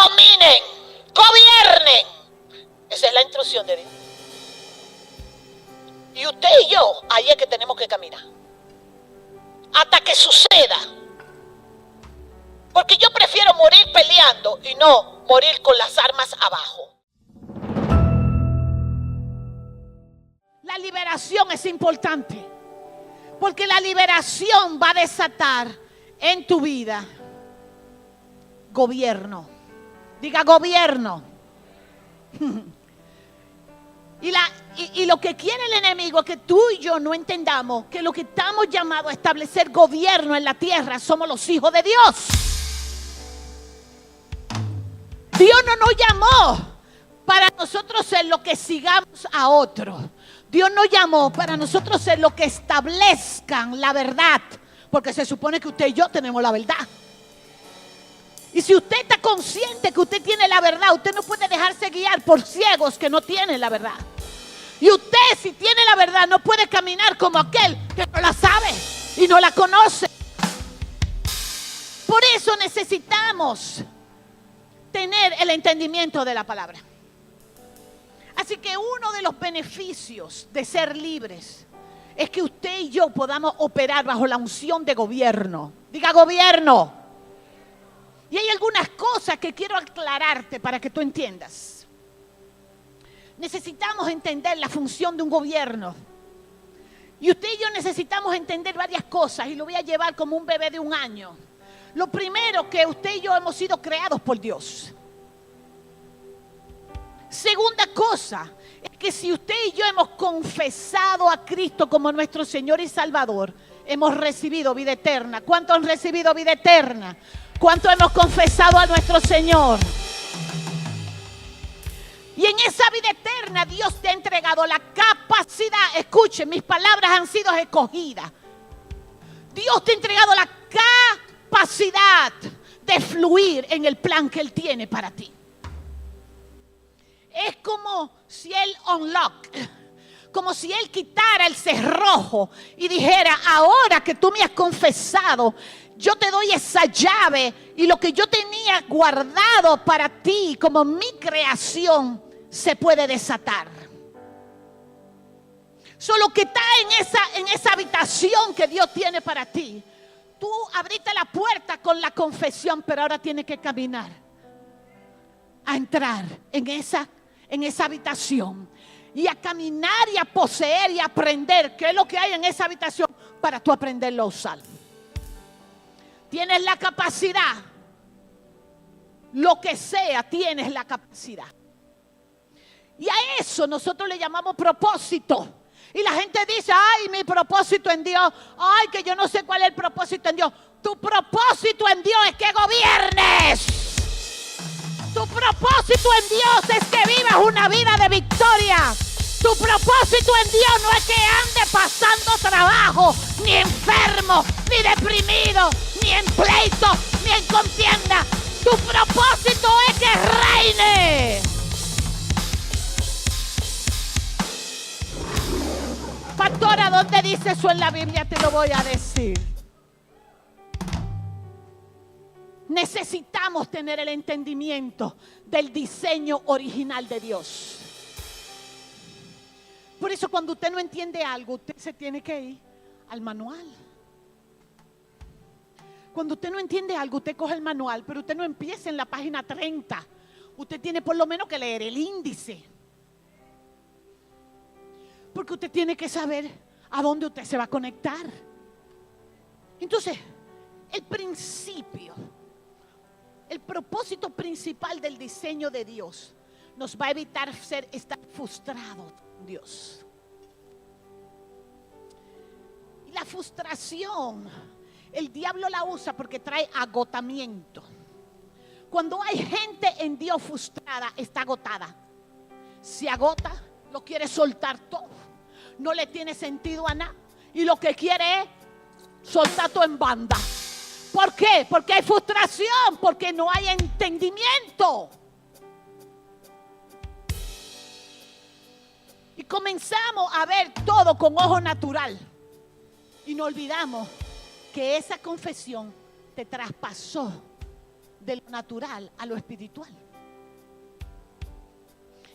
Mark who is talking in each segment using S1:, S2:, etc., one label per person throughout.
S1: dominen, gobiernen. Esa es la instrucción de Dios. Y usted y yo, ahí es que tenemos que caminar. Hasta que suceda. Porque yo prefiero morir peleando y no morir con las armas abajo. La liberación es importante. Porque la liberación va a desatar en tu vida gobierno. Diga gobierno. Y lo que quiere el enemigo es que tú y yo no entendamos que lo que estamos llamados a establecer gobierno en la tierra somos los hijos de Dios. Dios no nos llamó para nosotros ser lo que sigamos a otros. Dios nos llamó para nosotros ser lo que establezcan la verdad. Porque se supone que usted y yo tenemos la verdad. Y si usted está consciente que usted tiene la verdad, usted no puede dejarse guiar por ciegos que no tienen la verdad. Y usted, si tiene la verdad, no puede caminar como aquel que no la sabe y no la conoce. Por eso necesitamos tener el entendimiento de la palabra. Así que uno de los beneficios de ser libres es que usted y yo podamos operar bajo la unción de gobierno. Diga gobierno. Y hay algunas cosas que quiero aclararte para que tú entiendas. Necesitamos entender la función de un gobierno. Y usted y yo necesitamos entender varias cosas y lo voy a llevar como un bebé de 1 año. Lo primero, que usted y yo hemos sido creados por Dios. Segunda cosa, es que si usted y yo hemos confesado a Cristo como nuestro Señor y Salvador, hemos recibido vida eterna. ¿Cuántos han recibido vida eterna? ¿Cuánto hemos confesado a nuestro Señor? Y en esa vida eterna Dios te ha entregado la capacidad. Escuchen, mis palabras han sido escogidas. Dios te ha entregado la capacidad de fluir en el plan que Él tiene para ti. Es como si Él como si Él quitara el cerrojo y dijera: ahora que tú me has confesado, yo te doy esa llave y lo que yo tenía guardado para ti como mi creación se puede desatar. Solo que está en esa habitación que Dios tiene para ti. Tú abriste la puerta con la confesión, pero ahora tienes que caminar a entrar en esa habitación y a caminar y a poseer y a aprender qué es lo que hay en esa habitación para tú aprenderlo a usar. Tienes la capacidad. Lo que sea, tienes la capacidad. Y a eso nosotros le llamamos propósito. Y la gente dice: ay, mi propósito en Dios. Ay, que yo no sé cuál es el propósito en Dios. Tu propósito en Dios es que gobiernes. Tu propósito en Dios es que vivas una vida de victoria. Tu propósito en Dios no es que andes pasando trabajo, ni enfermo, ni deprimido, ni en pleito, ni en contienda. Tu propósito es que reine. Pastora, ¿dónde dice eso en la Biblia? Te lo voy a decir. Necesitamos tener el entendimiento del diseño original de Dios. Por eso cuando usted no entiende algo, usted se tiene que ir al manual. Cuando usted no entiende algo, usted coge el manual, pero usted no empieza en la página 30. Usted tiene por lo menos que leer el índice. Porque usted tiene que saber a dónde usted se va a conectar. Entonces, el propósito principal del diseño de Dios nos va a evitar estar frustrados con Dios. Y la frustración, el diablo la usa porque trae agotamiento. Cuando hay gente en Dios frustrada, está agotada. Se agota, lo quiere soltar todo. No le tiene sentido a nada. Y lo que quiere es soltar todo en banda. ¿Por qué? Porque hay frustración, porque no hay entendimiento. Y comenzamos a ver todo con ojo natural. Y no olvidamos que esa confesión te traspasó de lo natural a lo espiritual.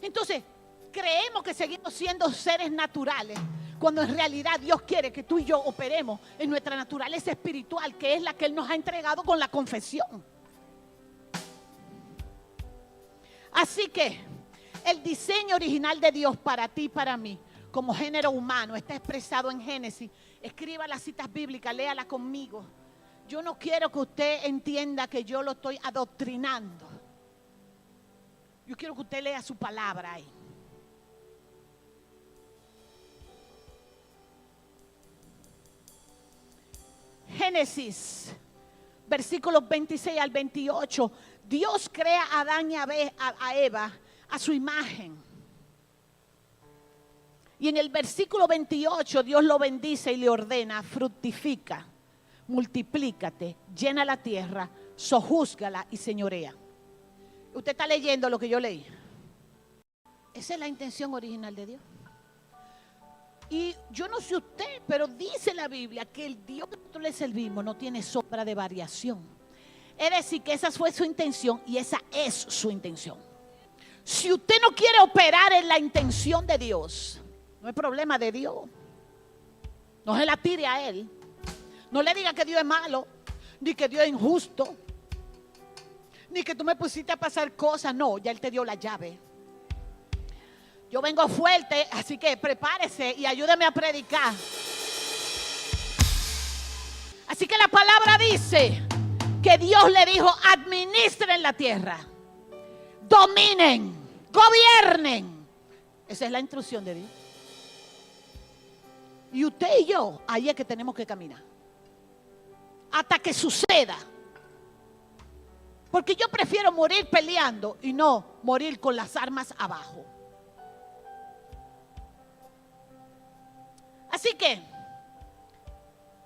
S1: Entonces, creemos que seguimos siendo seres naturales, cuando en realidad Dios quiere que tú y yo operemos en nuestra naturaleza espiritual, que es la que Él nos ha entregado con la confesión. Así que el diseño original de Dios para ti y para mí, como género humano, está expresado en Génesis. Escriba las citas bíblicas, léala conmigo. Yo no quiero que usted entienda que yo lo estoy adoctrinando. Yo quiero que usted lea su palabra ahí. Génesis, versículos 26 al 28. Dios crea a Adán y a Eva a su imagen. Y en el versículo 28 Dios lo bendice y le ordena: fructifica, multiplícate, llena la tierra, sojúzgala y señorea. Usted está leyendo lo que yo leí. Esa es la intención original de Dios. Y yo no sé usted, pero dice la Biblia que el Dios que nosotros le servimos no tiene sombra de variación. Es decir, que esa fue su intención y esa es su intención. Si usted no quiere operar en la intención de Dios, no es problema de Dios. No se la tire a Él. No le diga que Dios es malo, ni que Dios es injusto, ni que tú me pusiste a pasar cosas. No, ya Él te dio la llave. Yo vengo fuerte, así que prepárese y ayúdeme a predicar. Así que la palabra dice que Dios le dijo: administren la tierra, dominen, gobiernen. Esa es la instrucción de Dios. Y usted y yo, ahí es que tenemos que caminar hasta que suceda. Porque yo prefiero morir peleando y no morir con las armas abajo. Así que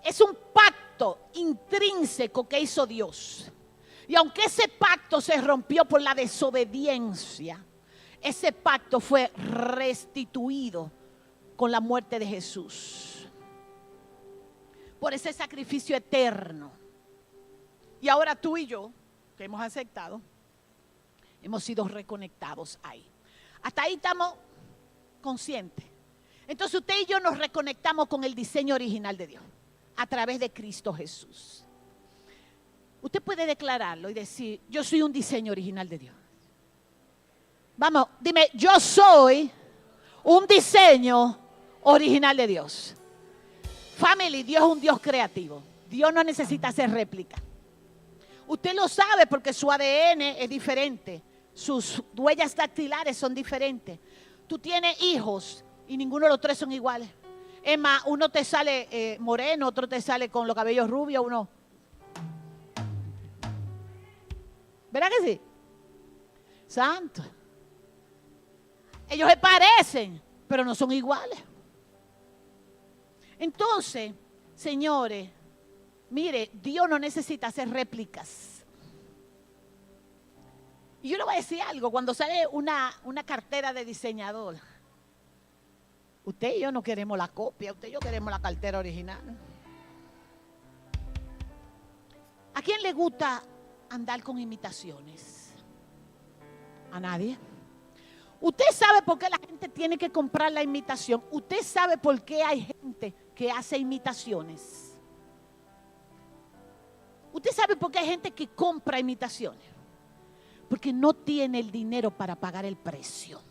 S1: es un pacto intrínseco que hizo Dios. Y aunque ese pacto se rompió por la desobediencia, ese pacto fue restituido con la muerte de Jesús, por ese sacrificio eterno. Y ahora tú y yo, que hemos aceptado, hemos sido reconectados ahí. Hasta ahí estamos conscientes. Entonces usted y yo nos reconectamos con el diseño original de Dios a través de Cristo Jesús. Usted puede declararlo y decir: yo soy un diseño original de Dios. Vamos, dime: yo soy un diseño original de Dios. Family, Dios es un Dios creativo. Dios no necesita hacer réplica. Usted lo sabe porque su ADN es diferente. Sus huellas dactilares son diferentes. Tú tienes hijos y ninguno de los tres son iguales. Es más, uno te sale moreno, otro te sale con los cabellos rubios, uno. ¿Verdad que sí? Santo. Ellos se parecen, pero no son iguales. Entonces, señores, mire, Dios no necesita hacer réplicas. Y yo le voy a decir algo: cuando sale una cartera de diseñador, usted y yo no queremos la copia, usted y yo queremos la cartera original. ¿A quién le gusta andar con imitaciones? ¿A nadie? Usted sabe por qué la gente tiene que comprar la imitación. Usted sabe por qué hay gente que hace imitaciones. Usted sabe por qué hay gente que compra imitaciones. Porque no tiene el dinero para pagar el precio.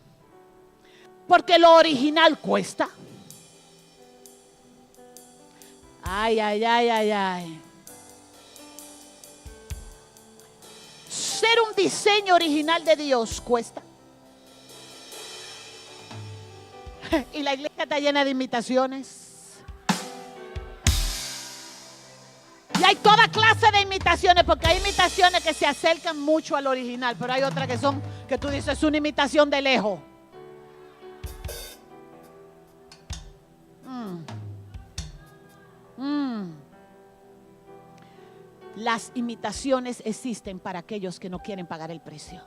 S1: Porque lo original cuesta. Ay, ay, ay, ay, ay. Ser un diseño original de Dios cuesta. Y la iglesia está llena de imitaciones. Y hay toda clase de imitaciones, porque hay imitaciones que se acercan mucho al original, pero hay otras que son, que tú dices, es una imitación de lejos. Las imitaciones existen para aquellos que no quieren pagar el precio.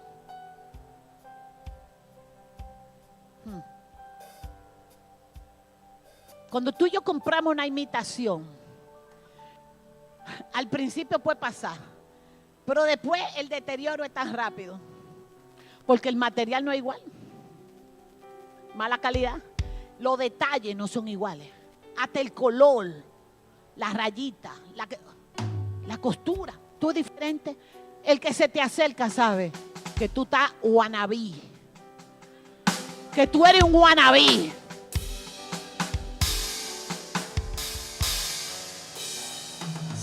S1: Cuando tú y yo compramos una imitación, al principio puede pasar Pero después el deterioro es tan rápido. Porque el material no es igual. Mala calidad. Los detalles no son iguales. Hasta el color, la rayita, la costura, todo es diferente. El que se te acerca sabe que tú estás wannabe. Que tú eres un wannabe.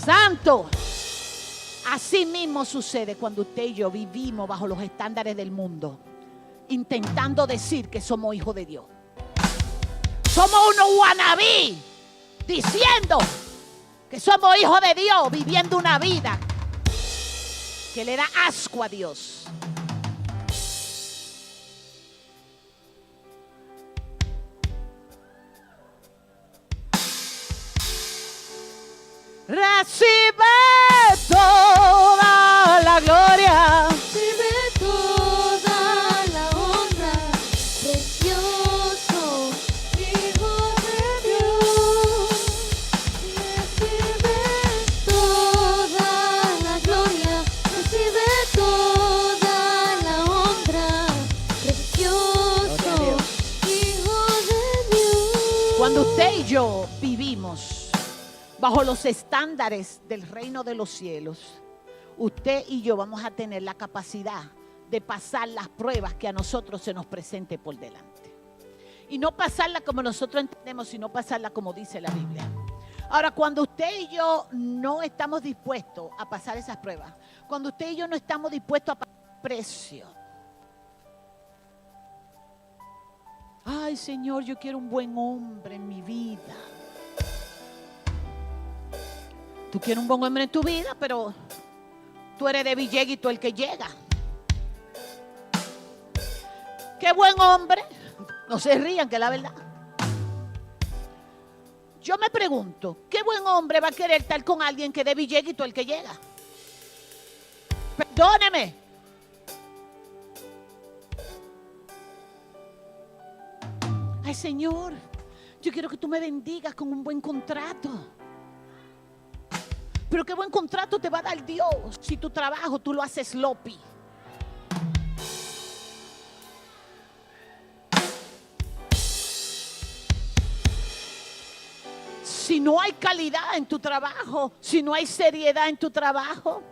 S1: Santo. Así mismo sucede cuando usted y yo vivimos bajo los estándares del mundo, intentando decir que somos hijos de Dios. Somos unos wannabe, diciendo que somos hijos de Dios, viviendo una vida que le da asco a Dios. Recibe toda la gloria.
S2: Recibe toda la honra, precioso Hijo de Dios. Recibe toda la gloria, recibe toda la honra, precioso Hijo de Dios.
S1: Cuando usted y yo vivimos bajo los estándares del reino de los cielos, usted y yo vamos a tener la capacidad de pasar las pruebas que a nosotros se nos presente por delante. Y no pasarla como nosotros entendemos, sino pasarla como dice la Biblia. Ahora, cuando usted y yo no estamos dispuestos a pasar esas pruebas, cuando usted y yo no estamos dispuestos a pagar precio. Ay, Señor, yo quiero un buen hombre en mi vida. Tú quieres un buen hombre en tu vida, pero tú eres de Villeguito el que llega. Qué buen hombre. No se rían, que es la verdad. Yo me pregunto, ¿qué buen hombre va a querer estar con alguien que de Villeguito el que llega? Perdóneme. Ay, Señor, yo quiero que tú me bendigas con un buen contrato. Pero qué buen contrato te va a dar Dios si tu trabajo tú lo haces sloppy. Si no hay calidad en tu trabajo, si no hay seriedad en tu trabajo,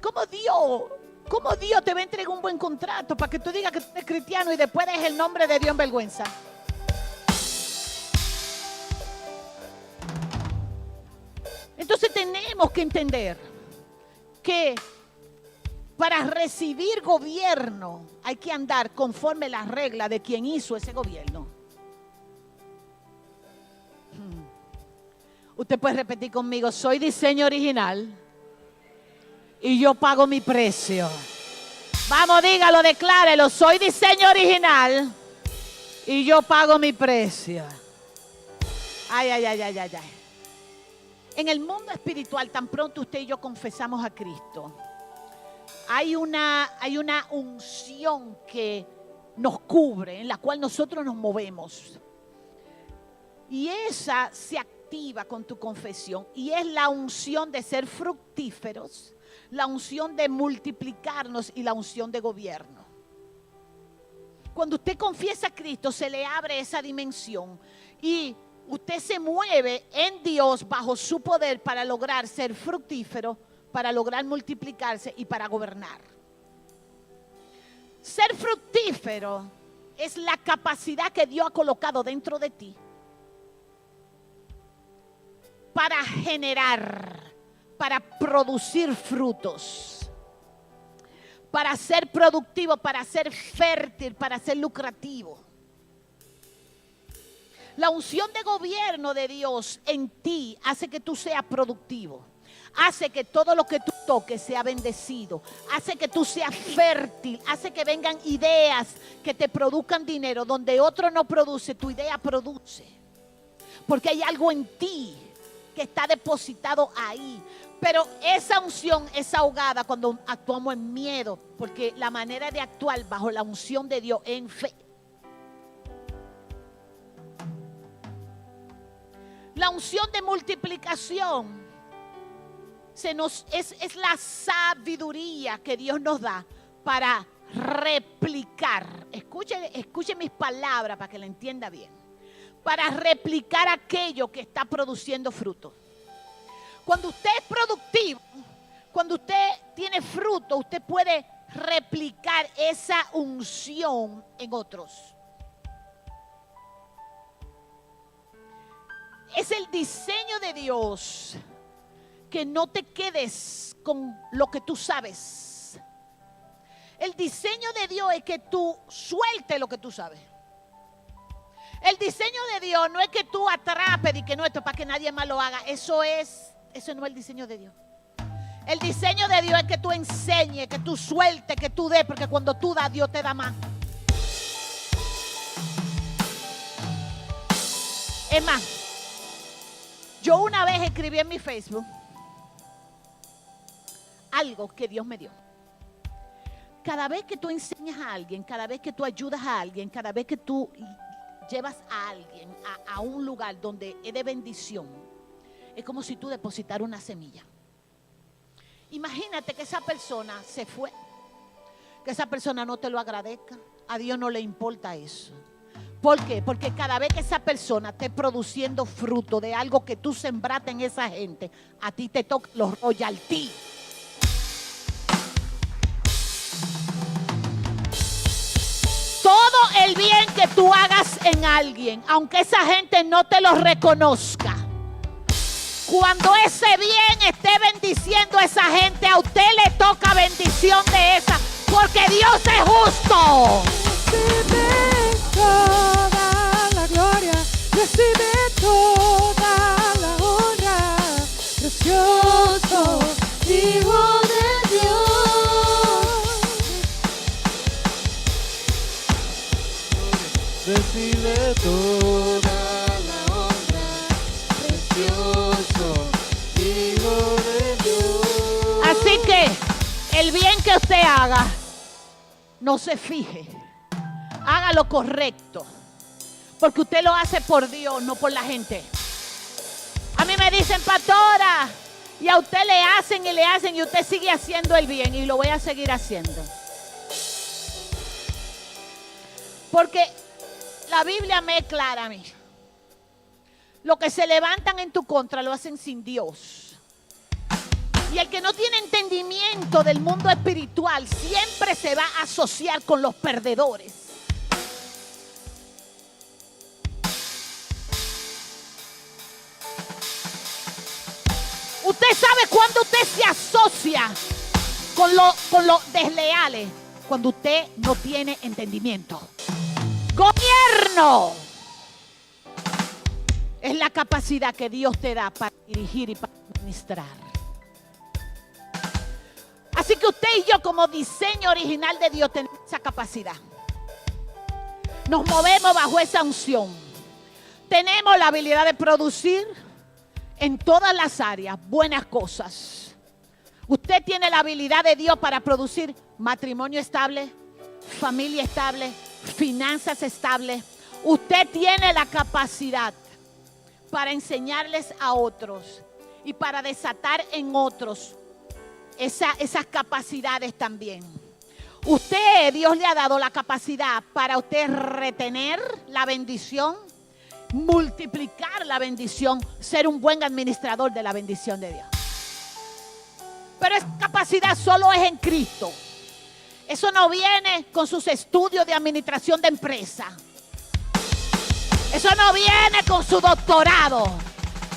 S1: ¿cómo Dios te va a entregar un buen contrato para que tú digas que tú eres cristiano y después dejes el nombre de Dios en vergüenza? Entonces tenemos que entender que para recibir gobierno hay que andar conforme las reglas de quien hizo ese gobierno. Usted puede repetir conmigo: soy diseño original y yo pago mi precio. Vamos, dígalo, declárelo: soy diseño original y yo pago mi precio. Ay, ay, ay, ay, ay, ay. En el mundo espiritual, tan pronto usted y yo confesamos a Cristo, hay una unción que nos cubre, en la cual nosotros nos movemos. Y esa se activa con tu confesión. Y es la unción de ser fructíferos, la unción de multiplicarnos y la unción de gobierno. Cuando usted confiesa a Cristo, se le abre esa dimensión y usted se mueve en Dios bajo su poder para lograr ser fructífero, para lograr multiplicarse y para gobernar. Ser fructífero es la capacidad que Dios ha colocado dentro de ti para generar, para producir frutos, para ser productivo, para ser fértil, para ser lucrativo. La unción de gobierno de Dios en ti hace que tú seas productivo. Hace que todo lo que tú toques sea bendecido. Hace que tú seas fértil. Hace que vengan ideas que te produzcan dinero. Donde otro no produce, tu idea produce. Porque hay algo en ti que está depositado ahí. Pero esa unción es ahogada cuando actuamos en miedo. Porque la manera de actuar bajo la unción de Dios es en fe. La unción de multiplicación es la sabiduría que Dios nos da para replicar. Escuche mis palabras para que la entienda bien. Para replicar aquello que está produciendo fruto. Cuando usted es productivo, cuando usted tiene fruto, usted puede replicar esa unción en otros. Es el diseño de Dios que no te quedes con lo que tú sabes. El diseño de Dios es que tú sueltes lo que tú sabes. El diseño de Dios no es que tú atrapes y que no, esto es para que nadie más lo haga. Eso no es el diseño de Dios. El diseño de Dios es que tú enseñes, que tú sueltes, que tú des, porque cuando tú das, Dios te da más. Es más, yo una vez escribí en mi Facebook algo que Dios me dio. Cada vez que tú enseñas a alguien, cada vez que tú ayudas a alguien, cada vez que tú llevas a alguien a un lugar donde es de bendición, es como si tú depositaras una semilla. Imagínate que esa persona se fue, que esa persona no te lo agradezca. A Dios no le importa eso. ¿Por qué? Porque cada vez que esa persona esté produciendo fruto de algo que tú sembraste en esa gente, a ti te toca los royalties. Todo el bien que tú hagas en alguien, aunque esa gente no te lo reconozca, cuando ese bien esté bendiciendo a esa gente, a usted le toca bendición de esa, porque Dios es justo.
S2: Recibe toda la gloria, recibe toda la honra, precioso Hijo de Dios.
S3: Recibe toda la honra, precioso Hijo de Dios.
S1: Así que el bien que usted haga, no se fije, haga lo correcto, porque usted lo hace por Dios, no por la gente. A mí me dicen, pastora, y a usted le hacen y usted sigue haciendo el bien, y lo voy a seguir haciendo. Porque la Biblia me es clara a mí. Lo que se levantan en tu contra lo hacen sin Dios. Y el que no tiene entendimiento del mundo espiritual siempre se va a asociar con los perdedores. Usted sabe cuando usted se asocia con los desleales, cuando usted no tiene entendimiento. Gobierno es la capacidad que Dios te da para dirigir y para administrar. Así que usted y yo, como diseño original de Dios, tenemos esa capacidad. Nos movemos bajo esa unción. Tenemos la habilidad de producir en todas las áreas buenas cosas. Usted tiene la habilidad de Dios para producir matrimonio estable, familia estable, finanzas estables. Usted tiene la capacidad para enseñarles a otros y para desatar en otros esas capacidades también. Dios le ha dado la capacidad para usted retener la bendición, multiplicar la bendición, ser un buen administrador de la bendición de Dios. Pero esa capacidad solo es en Cristo. Eso no viene con sus estudios de administración de empresa. Eso no viene con su doctorado.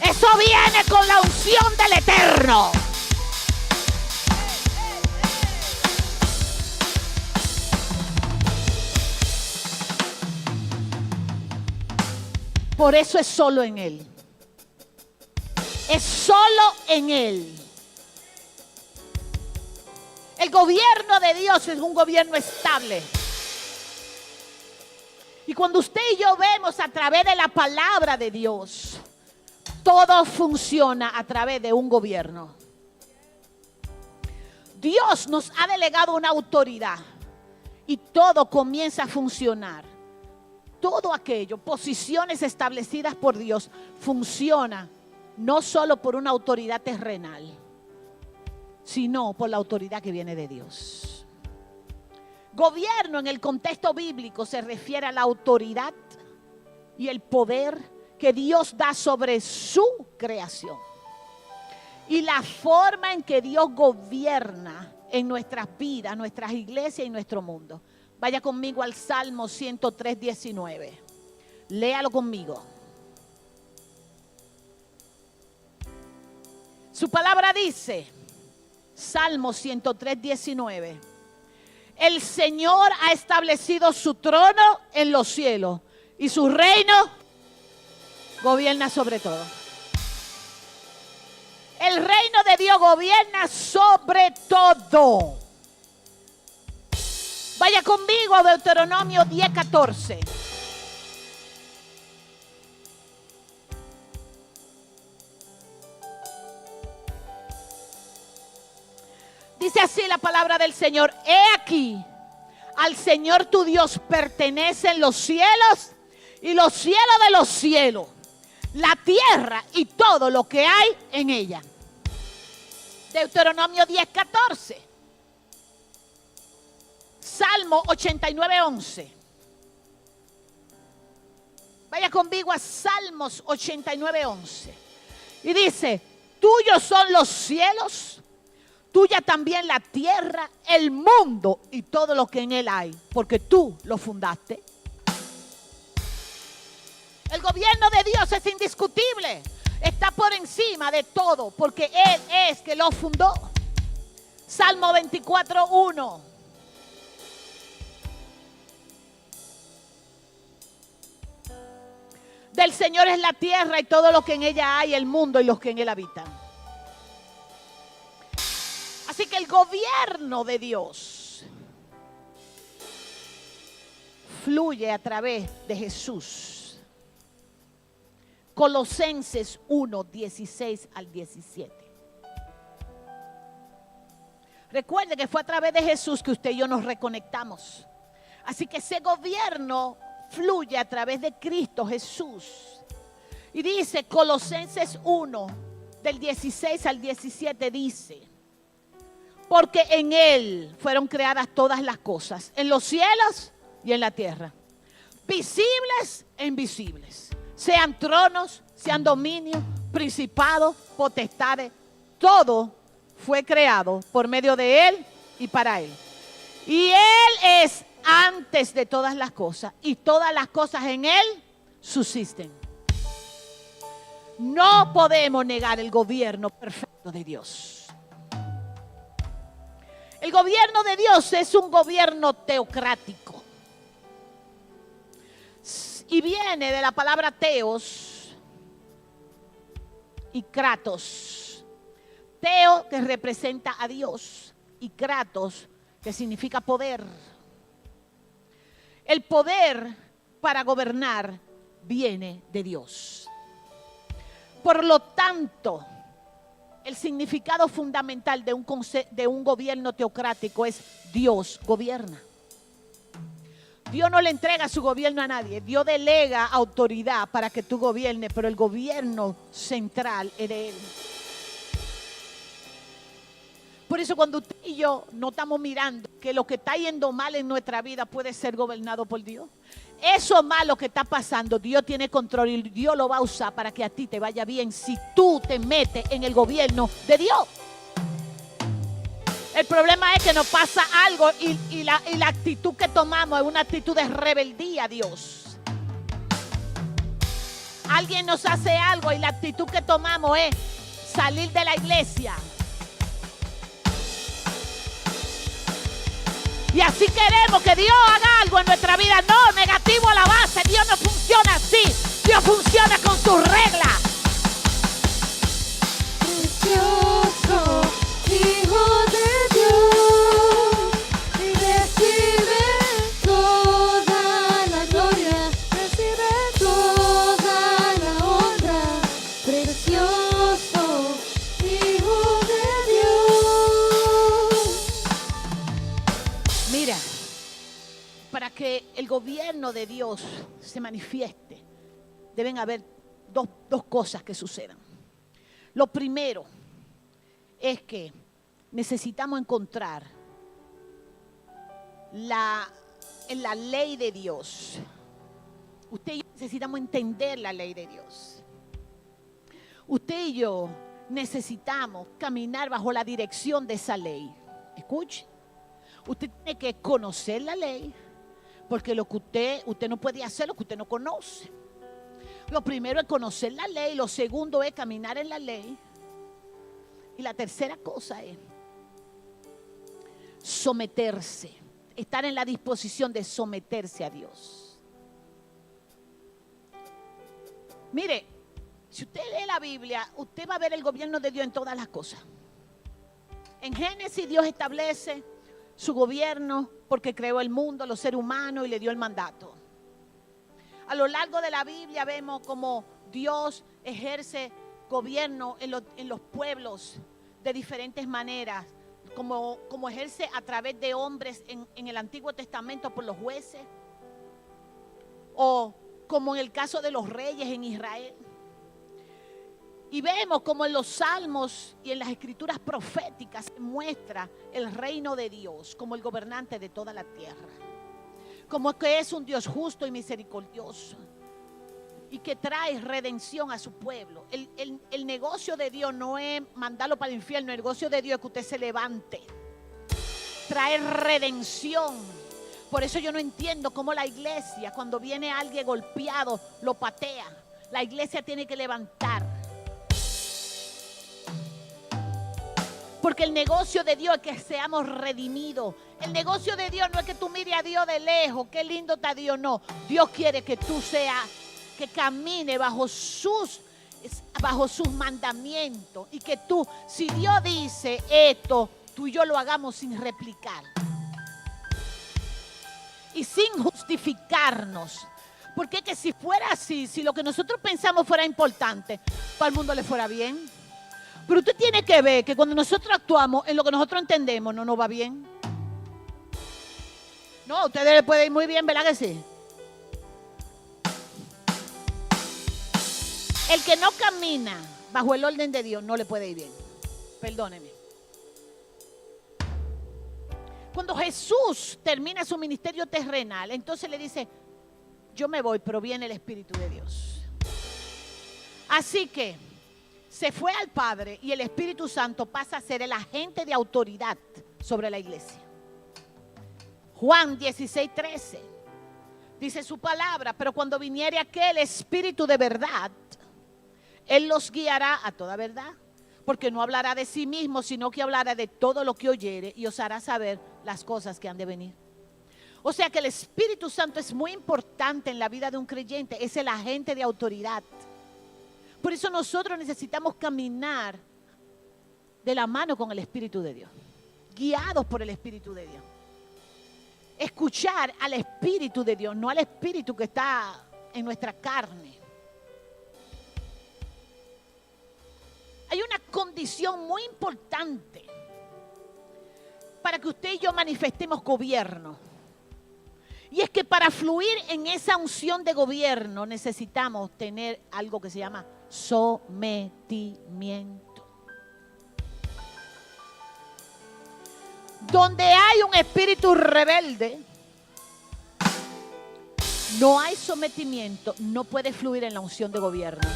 S1: Eso viene con la unción del Eterno. Por eso es solo en Él. Es solo en Él. El gobierno de Dios es un gobierno estable. Y cuando usted y yo vemos a través de la palabra de Dios, todo funciona a través de un gobierno. Dios nos ha delegado una autoridad y todo comienza a funcionar todo aquello, posiciones establecidas por Dios, funciona no solo por una autoridad terrenal, sino por la autoridad que viene de Dios. Gobierno en el contexto bíblico se refiere a la autoridad y el poder que Dios da sobre su creación. Y la forma en que Dios gobierna en nuestras vidas, nuestras iglesias y nuestro mundo. Vaya conmigo al Salmo 103, 19. Léalo conmigo. Su palabra dice, Salmo 103, 19. El Señor ha establecido su trono en los cielos y su reino gobierna sobre todo. El reino de Dios gobierna sobre todo. Vaya conmigo a Deuteronomio 10, 14. Dice así la palabra del Señor. He aquí, al Señor tu Dios pertenecen los cielos y los cielos de los cielos, la tierra y todo lo que hay en ella. Deuteronomio 10, 14. Salmo 89, 11. Vaya conmigo a Salmos 89, 11. Y dice, tuyos son los cielos, tuya también la tierra, el mundo y todo lo que en él hay, porque tú lo fundaste. El gobierno de Dios es indiscutible. Está por encima de todo, porque Él es que lo fundó. Salmo 24, 1. Del Señor es la tierra y todo lo que en ella hay, el mundo y los que en él habitan. Así que el gobierno de Dios fluye a través de Jesús. Colosenses 1, 16 al 17. Recuerde que fue a través de Jesús que usted y yo nos reconectamos. Así que ese gobierno fluye a través de Cristo Jesús. Y dice Colosenses 1, del 16 al 17, dice: porque en Él fueron creadas todas las cosas, en los cielos y en la tierra, visibles e invisibles. Sean tronos, sean dominios, principados, potestades, todo fue creado por medio de Él y para Él. Y Él es antes de todas las cosas, y todas las cosas en Él subsisten. No podemos negar el gobierno perfecto de Dios. El gobierno de Dios es un gobierno teocrático. Y viene de la palabra teos y kratos. Teo, que representa a Dios, y kratos, que significa poder. El poder para gobernar viene de Dios. Por lo tanto, el significado fundamental de un gobierno teocrático es Dios gobierna. Dios no le entrega su gobierno a nadie. Dios delega autoridad para que tú gobiernes, pero el gobierno central es de Él. Por eso cuando usted y yo no estamos mirando que lo que está yendo mal en nuestra vida puede ser gobernado por Dios. Eso malo que está pasando, Dios tiene control y Dios lo va a usar para que a ti te vaya bien si tú te metes en el gobierno de Dios. El problema es que nos pasa algo y la actitud que tomamos es una actitud de rebeldía a Dios. Alguien nos hace algo y la actitud que tomamos es salir de la iglesia. Y así queremos que Dios haga algo en nuestra vida. No, negativo a la base. Dios no funciona así. Dios funciona con sus reglas.
S2: Precioso Hijo de Dios, y recibe toda la gloria, recibe toda la honra. Precioso Hijo de Dios.
S1: Mira, para que el gobierno de Dios se manifieste, deben haber dos cosas que sucedan. Lo primero es que necesitamos encontrar en la ley de Dios. Usted y yo necesitamos entender la ley de Dios. Usted y yo necesitamos caminar bajo la dirección de esa ley. Escuche, usted tiene que conocer la ley, porque lo que usted no puede hacer lo que usted no conoce. Lo primero es conocer la ley, lo segundo es caminar en la ley, y la tercera cosa es someterse, estar en la disposición de someterse a Dios. Mire, si usted lee la Biblia, usted va a ver el gobierno de Dios en todas las cosas. En Génesis Dios establece su gobierno porque creó el mundo, los seres humanos y le dio el mandato. A lo largo de la Biblia vemos cómo Dios ejerce gobierno en los pueblos de diferentes maneras, como ejerce a través de hombres en el Antiguo Testamento por los jueces, o como en el caso de los reyes en Israel. Y vemos como en los salmos y en las escrituras proféticas se muestra el reino de Dios como el gobernante de toda la tierra, como que es un Dios justo y misericordioso y que trae redención a su pueblo. El negocio de Dios no es mandarlo para el infierno, el negocio de Dios es que usted se levante, traer redención. Por eso yo no entiendo cómo la iglesia, cuando viene alguien golpeado, lo patea. La iglesia tiene que levantar. Porque el negocio de Dios es que seamos redimidos. El negocio de Dios no es que tú mires a Dios de lejos, qué lindo está Dios, no. Dios quiere que tú seas, que camine bajo sus mandamientos. Y que tú, si Dios dice esto, tú y yo lo hagamos sin replicar. Y sin justificarnos. Porque es que si fuera así, si lo que nosotros pensamos fuera importante, para el mundo le fuera bien. Pero usted tiene que ver que cuando nosotros actuamos en lo que nosotros entendemos, no nos va bien. No, a ustedes les puede ir muy bien, ¿verdad que sí? El que no camina bajo el orden de Dios no le puede ir bien. Perdóneme. Cuando Jesús termina su ministerio terrenal, entonces le dice, yo me voy, pero viene el Espíritu de Dios. Así que se fue al Padre y el Espíritu Santo pasa a ser el agente de autoridad sobre la iglesia. Juan 16:13 dice su palabra, pero cuando viniere aquel Espíritu de verdad, Él los guiará a toda verdad, porque no hablará de sí mismo, sino que hablará de todo lo que oyere y os hará saber las cosas que han de venir. O sea que el Espíritu Santo es muy importante en la vida de un creyente, es el agente de autoridad. Por eso nosotros necesitamos caminar de la mano con el Espíritu de Dios, guiados por el Espíritu de Dios. Escuchar al Espíritu de Dios, no al espíritu que está en nuestra carne. Hay una condición muy importante para que usted y yo manifestemos gobierno. Y es que para fluir en esa unción de gobierno necesitamos tener algo que se llama sometimiento. Donde hay un espíritu rebelde, no hay sometimiento, no puede fluir en la unción de gobierno.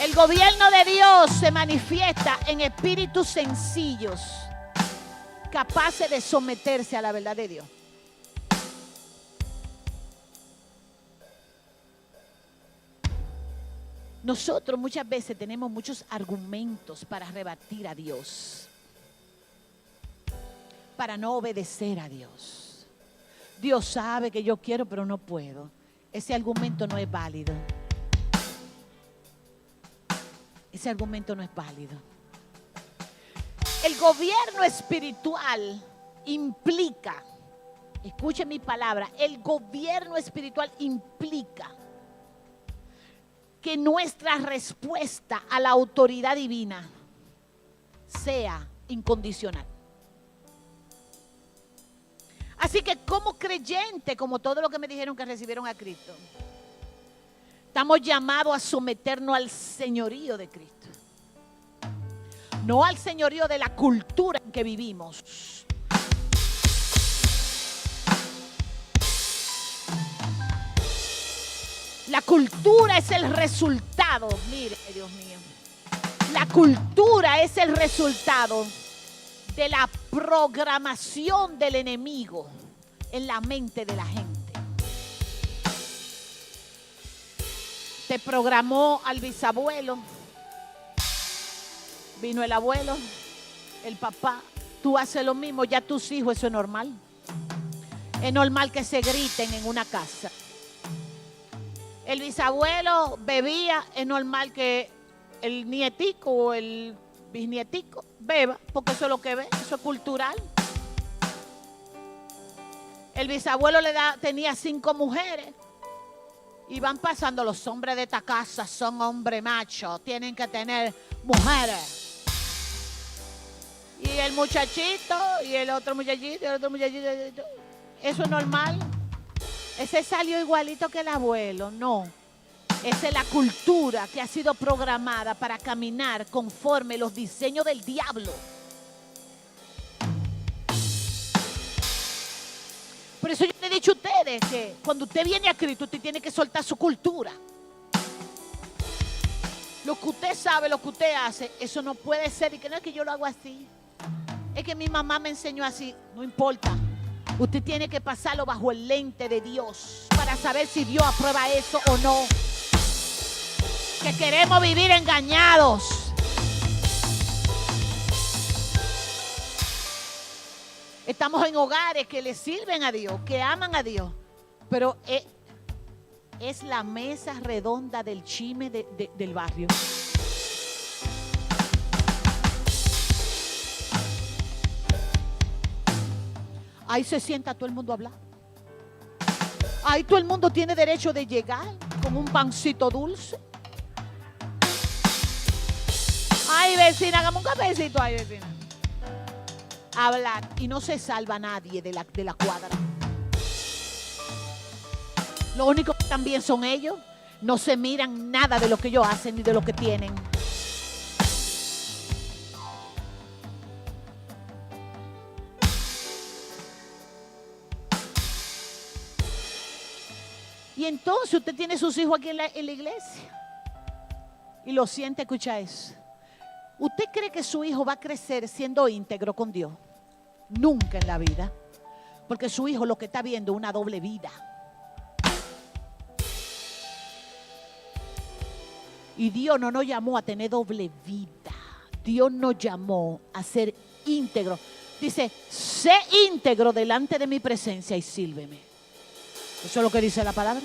S1: El gobierno de Dios se manifiesta en espíritus sencillos, capaces de someterse a la verdad de Dios. Nosotros muchas veces tenemos muchos argumentos para rebatir a Dios, para no obedecer a Dios. Dios sabe que yo quiero, pero no puedo. Ese argumento no es válido. Ese argumento no es válido. El gobierno espiritual implica, escuche mi palabra, el gobierno espiritual implica que nuestra respuesta a la autoridad divina sea incondicional. Así que como creyente, como todo lo que me dijeron que recibieron a Cristo, estamos llamados a someternos al señorío de Cristo. No al señorío de la cultura en que vivimos. La cultura es el resultado, mire, Dios mío. La cultura es el resultado de la programación del enemigo en la mente de la gente. Te programó al bisabuelo, vino el abuelo, el papá, tú haces lo mismo, ya tus hijos, eso es normal. Es normal que se griten en una casa. El bisabuelo bebía, es normal que el nietico o el bisnietico beba, porque eso es lo que ve, eso es cultural. El bisabuelo tenía 5 mujeres y van pasando, los hombres de esta casa son hombres machos, tienen que tener mujeres. Y el muchachito, y el otro muchachito, y el otro muchachito, eso es normal. Ese salió igualito que el abuelo, no. Esa es la cultura que ha sido programada para caminar conforme los diseños del diablo. Por eso yo le he dicho a ustedes que cuando usted viene a Cristo, usted tiene que soltar su cultura. Lo que usted sabe, lo que usted hace, eso no puede ser. Y que no es que yo lo hago así. Es que mi mamá me enseñó así. No importa. Usted tiene que pasarlo bajo el lente de Dios para saber si Dios aprueba eso o no. Que queremos vivir engañados. Estamos en hogares que le sirven a Dios, que aman a Dios, pero es la mesa redonda del chisme del barrio. Ahí se sienta todo el mundo a hablar. Ahí todo el mundo tiene derecho de llegar con un pancito dulce. Ay, vecina, hagamos un cafecito. Ay, vecina. Hablar. Y no se salva nadie de la cuadra. Lo único que también son ellos. No se miran nada de lo que ellos hacen ni de lo que tienen. Y entonces usted tiene sus hijos aquí en la iglesia. Y lo siente, escucha eso. ¿Usted cree que su hijo va a crecer siendo íntegro con Dios? Nunca en la vida. Porque su hijo lo que está viendo es una doble vida. Y Dios no nos llamó a tener doble vida. Dios nos llamó a ser íntegro. Dice, sé íntegro delante de mi presencia y sírveme. Eso es lo que dice la palabra.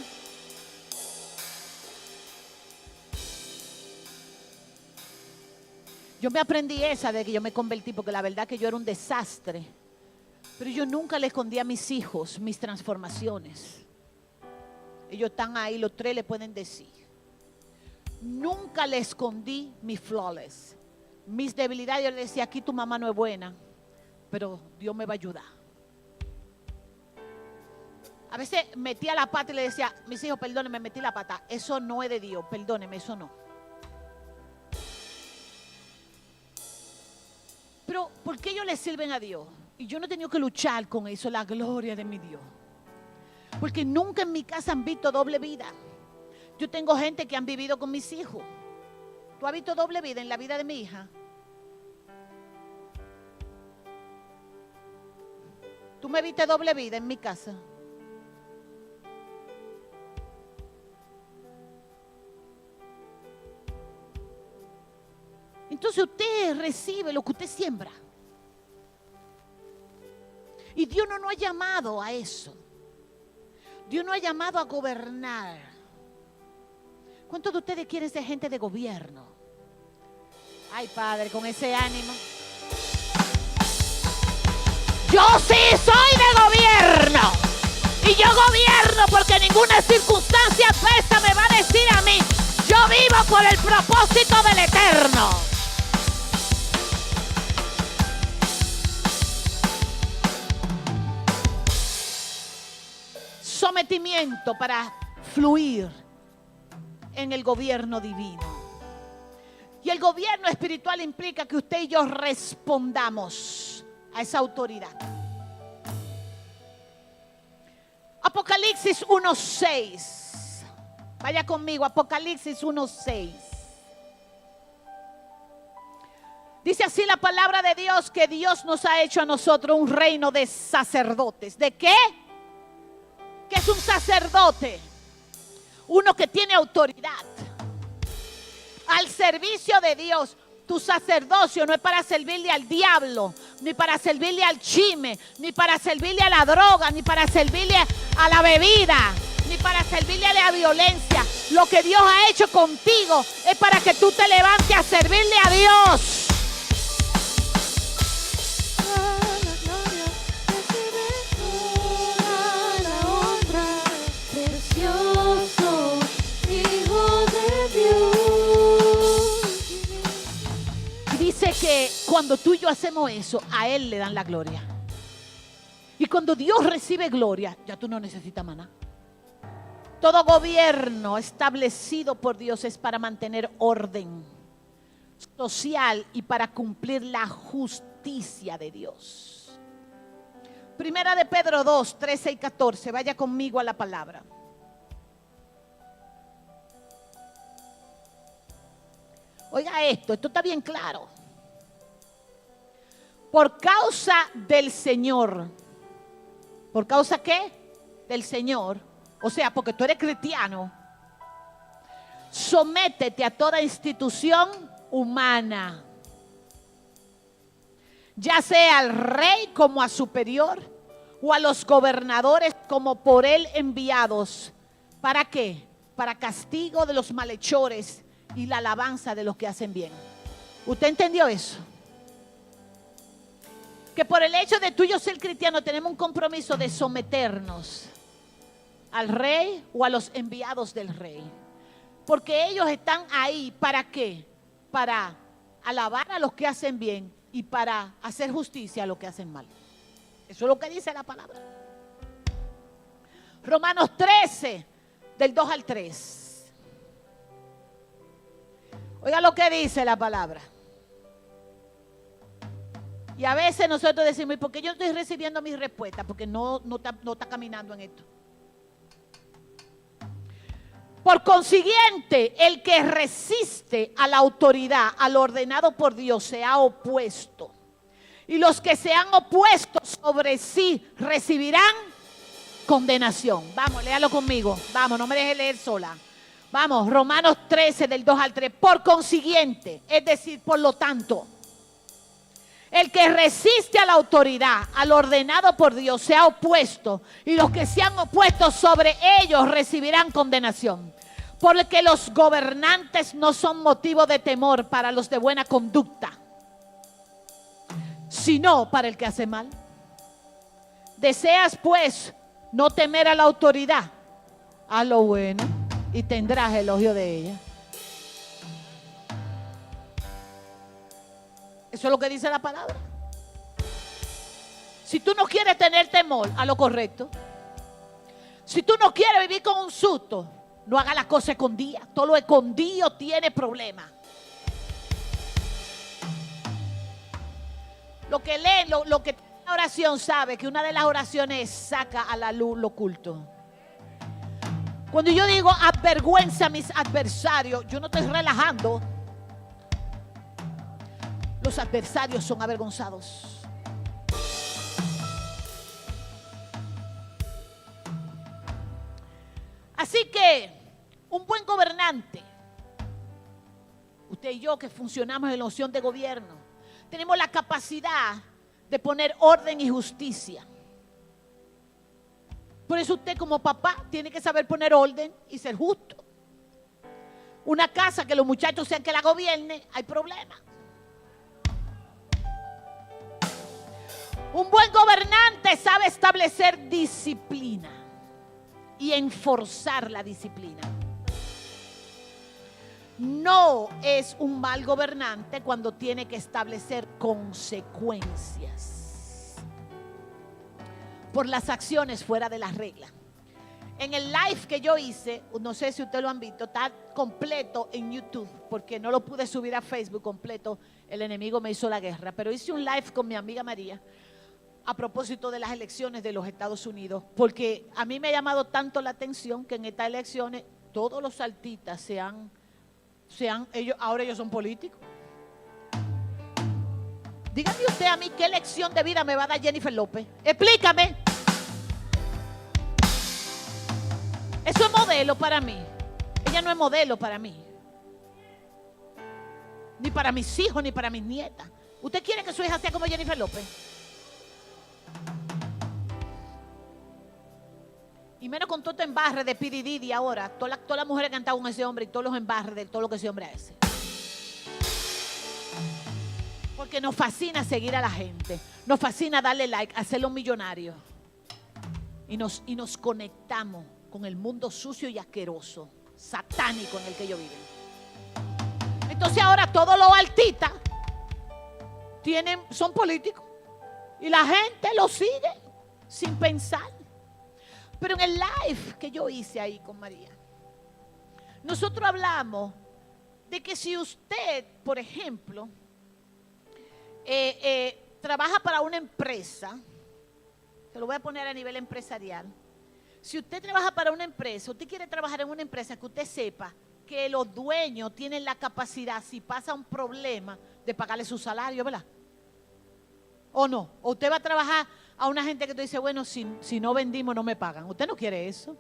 S1: Yo me aprendí esa de que yo me convertí, porque la verdad que yo era un desastre. Pero yo nunca le escondí a mis hijos mis transformaciones. Ellos están ahí, los 3 le pueden decir. Nunca le escondí mis flawless. Mis debilidades, yo le decía, aquí tu mamá no es buena, pero Dios me va a ayudar. A veces metía la pata y le decía, mis hijos, perdónenme, metí la pata. Eso no es de Dios, perdónenme, eso no. Pero, ¿por qué ellos le sirven a Dios? Y yo no he tenido que luchar con eso, la gloria de mi Dios. Porque nunca en mi casa han visto doble vida. Yo tengo gente que han vivido con mis hijos. ¿Tú has visto doble vida en la vida de mi hija? ¿Tú me viste doble vida en mi casa? Entonces usted recibe lo que usted siembra. Y Dios no nos ha llamado a eso. Dios nos ha llamado a gobernar. ¿Cuántos de ustedes quieren ser gente de gobierno? Ay, Padre, con ese ánimo. Yo sí soy de gobierno. Y yo gobierno porque ninguna circunstancia adversa me va a decir a mí. Yo vivo por el propósito del Eterno. sometimiento para fluir en el gobierno divino. Y el gobierno espiritual implica que usted y yo respondamos a esa autoridad. Apocalipsis 1:6. Vaya conmigo, Apocalipsis 1:6. Dice así la palabra de Dios, que Dios nos ha hecho a nosotros un reino de sacerdotes. ¿De qué? ¿Qué es un sacerdote? Uno que tiene autoridad al servicio de Dios. Tu sacerdocio no es para servirle al diablo, ni para servirle al chisme, ni para servirle a la droga, ni para servirle a la bebida, ni para servirle a la violencia. Lo que Dios ha hecho contigo es para que tú te levantes a servirle a Dios.
S2: La gloria, recibe toda la honra, precioso Hijo de Dios.
S1: Dice que cuando tú y yo hacemos eso, a Él le dan la gloria. Y cuando Dios recibe gloria, ya tú no necesitas maná. Todo gobierno establecido por Dios es para mantener orden social y para cumplir la justicia de Dios. Primera de Pedro 2, 13 y 14. Vaya conmigo a la palabra. Oiga esto está bien claro. Por causa del Señor. ¿Por causa qué? Del Señor. O sea, porque tú eres cristiano. Sométete a toda institución humana, ya sea al rey como a superior, o a los gobernadores como por él enviados. ¿Para qué? Para castigo de los malhechores y la alabanza de los que hacen bien. ¿Usted entendió eso? Que por el hecho de tú y yo ser cristianos tenemos un compromiso de someternos al rey o a los enviados del rey. Porque ellos están ahí, ¿para qué? Para alabar a los que hacen bien y para hacer justicia a los que hacen mal. Eso es lo que dice la palabra. Romanos 13, del 2 al 3. Oiga lo que dice la palabra. Y a veces nosotros decimos, ¿y por qué yo estoy recibiendo mis respuestas? Porque no está caminando en esto. Por consiguiente, el que resiste a la autoridad, al ordenado por Dios, se ha opuesto. Y los que se han opuesto sobre sí recibirán condenación. Vamos, léalo conmigo. Vamos, no me deje leer sola. Vamos, Romanos 13, del 2 al 3. Por consiguiente, es decir, por lo tanto, el que resiste a la autoridad, al ordenado por Dios, se ha opuesto. Y los que se han opuesto sobre ellos recibirán condenación. Porque los gobernantes no son motivo de temor para los de buena conducta, sino para el que hace mal. Deseas pues no temer a la autoridad, haz lo bueno y tendrás elogio de ella. Eso es lo que dice la palabra. Si tú no quieres tener temor, haz lo correcto. Si tú no quieres vivir con un susto, no haga las cosas escondidas. Todo lo escondido tiene problemas. Lo que lee, lo que tiene la oración sabe que una de las oraciones saca a la luz lo oculto. Cuando yo digo avergüenza a mis adversarios, yo no estoy relajando. Los adversarios son avergonzados. Así que un buen gobernante, usted y yo que funcionamos en la opción de gobierno, tenemos la capacidad de poner orden y justicia. Por eso usted como papá tiene que saber poner orden y ser justo. Una casa que los muchachos sean que la gobierne, hay problemas. Un buen gobernante sabe establecer disciplina y enforzar la disciplina. No es un mal gobernante cuando tiene que establecer consecuencias por las acciones fuera de las reglas. En el live que yo hice, no sé si ustedes lo han visto, está completo en YouTube, porque no lo pude subir a Facebook completo, el enemigo me hizo la guerra, pero hice un live con mi amiga María a propósito de las elecciones de los Estados Unidos, porque a mí me ha llamado tanto la atención que en estas elecciones todos los saltistas ahora ellos son políticos. Dígame usted a mí qué lección de vida me va a dar Jennifer López. Explícame. Eso es modelo para mí. Ella no es modelo para mí. Ni para mis hijos, ni para mis nietas. ¿Usted quiere que su hija sea como Jennifer López? Y menos con todo este embarre de P. Diddy ahora. Todas las mujeres que han estado con ese hombre y todos los embarres de todo lo que ese hombre hace. Porque nos fascina seguir a la gente. Nos fascina darle like, hacerlo millonario. Y nos conectamos con el mundo sucio y asqueroso, satánico en el que ellos viven. Entonces ahora todos los artistas son políticos. Y la gente los sigue sin pensar. Pero en el live que yo hice ahí con María, nosotros hablamos de que si usted, por ejemplo, trabaja para una empresa, se lo voy a poner a nivel empresarial. Si usted trabaja para una empresa, usted quiere trabajar en una empresa que usted sepa que los dueños tienen la capacidad, si pasa un problema, de pagarle su salario, ¿verdad? ¿O no? O usted va a trabajar a una gente que te dice, bueno, si no vendimos no me pagan. Usted no quiere eso.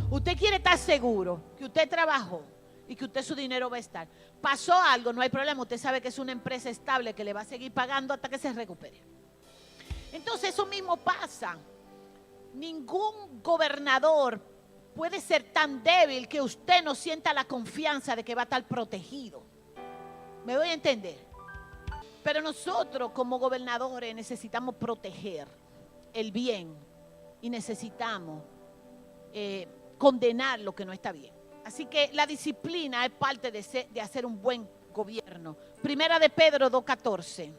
S1: Usted quiere estar seguro que usted trabajó y que usted su dinero va a estar. Pasó algo, no hay problema. Usted sabe que es una empresa estable que le va a seguir pagando hasta que se recupere. Entonces eso mismo pasa. Ningún gobernador puede ser tan débil que usted no sienta la confianza de que va a estar protegido. ¿Me doy a entender? Pero nosotros como gobernadores necesitamos proteger el bien y necesitamos condenar lo que no está bien. Así que la disciplina es parte de hacer un buen gobierno. Primera de Pedro 2:14.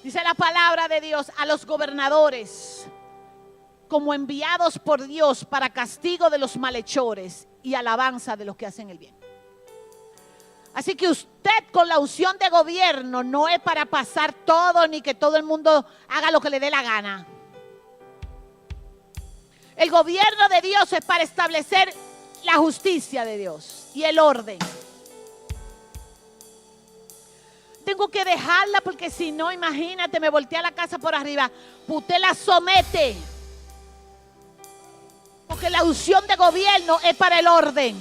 S1: Dice la palabra de Dios a los gobernadores como enviados por Dios para castigo de los malhechores y alabanza de los que hacen el bien. Así que usted con la unción de gobierno no es para pasar todo ni que todo el mundo haga lo que le dé la gana. El gobierno de Dios es para establecer la justicia de Dios y el orden. Tengo que dejarla porque si no, imagínate, me voltea la casa por arriba. Usted la somete. Porque la unción de gobierno es para el orden.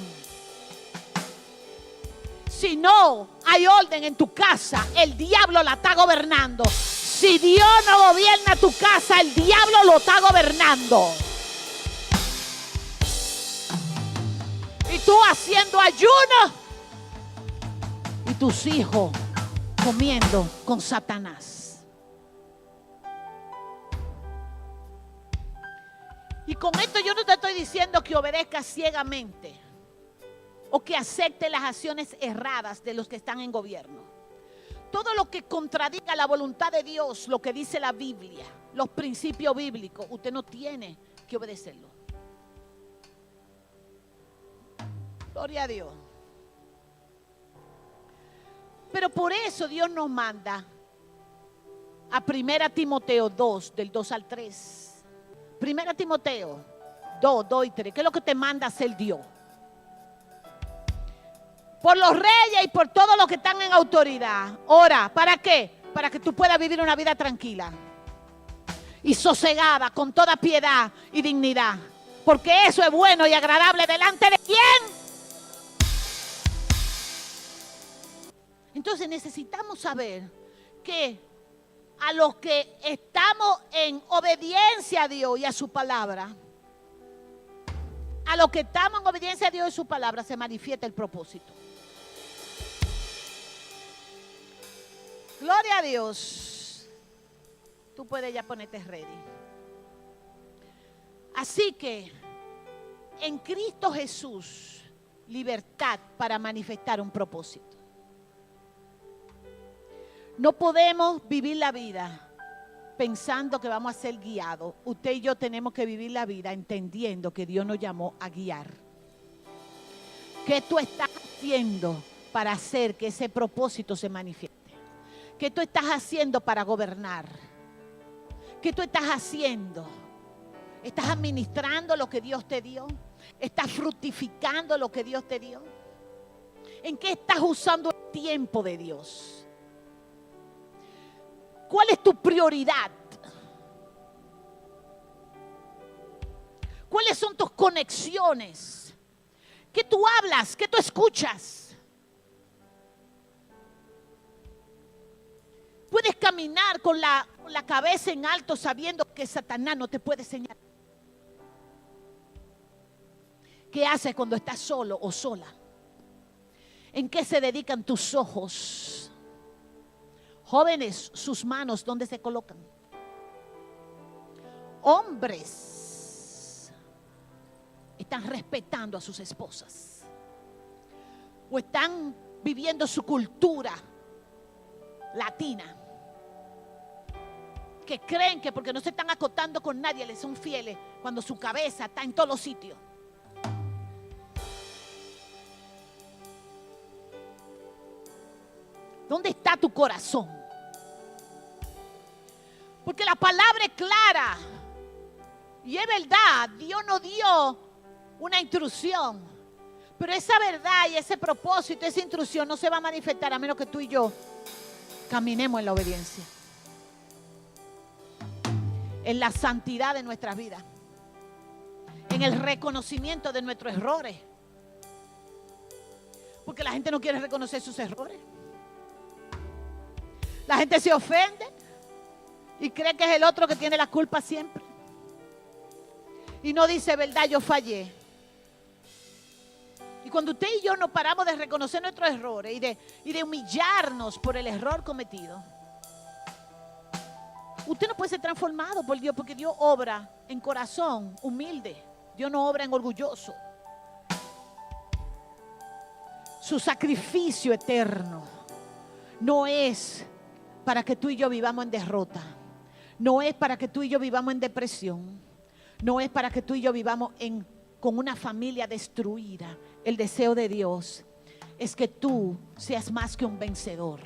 S1: Si no hay orden en tu casa, el diablo la está gobernando. Si Dios no gobierna tu casa, el diablo lo está gobernando. Y tú haciendo ayuno y tus hijos comiendo con Satanás. Y con esto yo no te estoy diciendo que obedezcas ciegamente o que acepte las acciones erradas de los que están en gobierno. Todo lo que contradiga la voluntad de Dios, lo que dice la Biblia, los principios bíblicos, usted no tiene que obedecerlo. Gloria a Dios. Pero por eso Dios nos manda a 1 Timoteo 2, del 2 al 3. 1 Timoteo 2, 2 y 3. ¿Qué es lo que te manda a hacer Dios? Por los reyes y por todos los que están en autoridad. Ora, ¿para qué? Para que tú puedas vivir una vida tranquila y sosegada, con toda piedad y dignidad. Porque eso es bueno y agradable delante de ¿quién? Entonces necesitamos saber que a los que estamos en obediencia a Dios y a su palabra, a los que estamos en obediencia a Dios y su palabra, se manifiesta el propósito. Gloria a Dios. Tú puedes ya ponerte ready. Así que en Cristo Jesús, libertad para manifestar un propósito. No podemos vivir la vida pensando que vamos a ser guiados. Usted y yo tenemos que vivir la vida entendiendo que Dios nos llamó a guiar. ¿Qué tú estás haciendo para hacer que ese propósito se manifieste? ¿Qué tú estás haciendo para gobernar? ¿Qué tú estás haciendo? ¿Estás administrando lo que Dios te dio? ¿Estás fructificando lo que Dios te dio? ¿En qué estás usando el tiempo de Dios? ¿Cuál es tu prioridad? ¿Cuáles son tus conexiones? ¿Qué tú hablas? ¿Qué tú escuchas? Puedes caminar con la cabeza en alto sabiendo que Satanás no te puede señalar. ¿Qué haces cuando estás solo o sola? ¿En qué se dedican tus ojos? Jóvenes, sus manos, ¿dónde se colocan? Hombres, ¿están respetando a sus esposas? ¿O están viviendo su cultura latina? Que creen que porque no se están acotando con nadie les son fieles cuando su cabeza está en todos los sitios. ¿Dónde está tu corazón? Porque la palabra es clara. Y es verdad, Dios nos dio una instrucción. Pero esa verdad y ese propósito, esa instrucción no se va a manifestar a menos que tú y yo caminemos en la obediencia. En la santidad de nuestras vidas. En el reconocimiento de nuestros errores. Porque la gente no quiere reconocer sus errores. La gente se ofende y cree que es el otro que tiene la culpa siempre. Y no dice, verdad, yo fallé. Y cuando usted y yo nos paramos de reconocer nuestros errores y de humillarnos por el error cometido, usted no puede ser transformado por Dios, porque Dios obra en corazón humilde. Dios no obra en orgulloso. Su sacrificio eterno no es para que tú y yo vivamos en derrota. No es para que tú y yo vivamos en depresión. No es para que tú y yo vivamos con una familia destruida. El deseo de Dios es que tú seas más que un vencedor.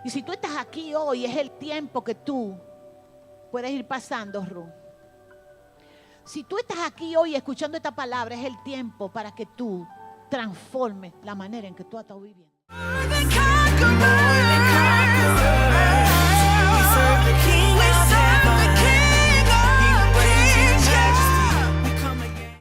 S1: Y si tú estás aquí hoy, es el tiempo que tú puedes ir pasando, Ruth. Si tú estás aquí hoy escuchando esta palabra, es el tiempo para que tú transformes la manera en que tú has estado viviendo.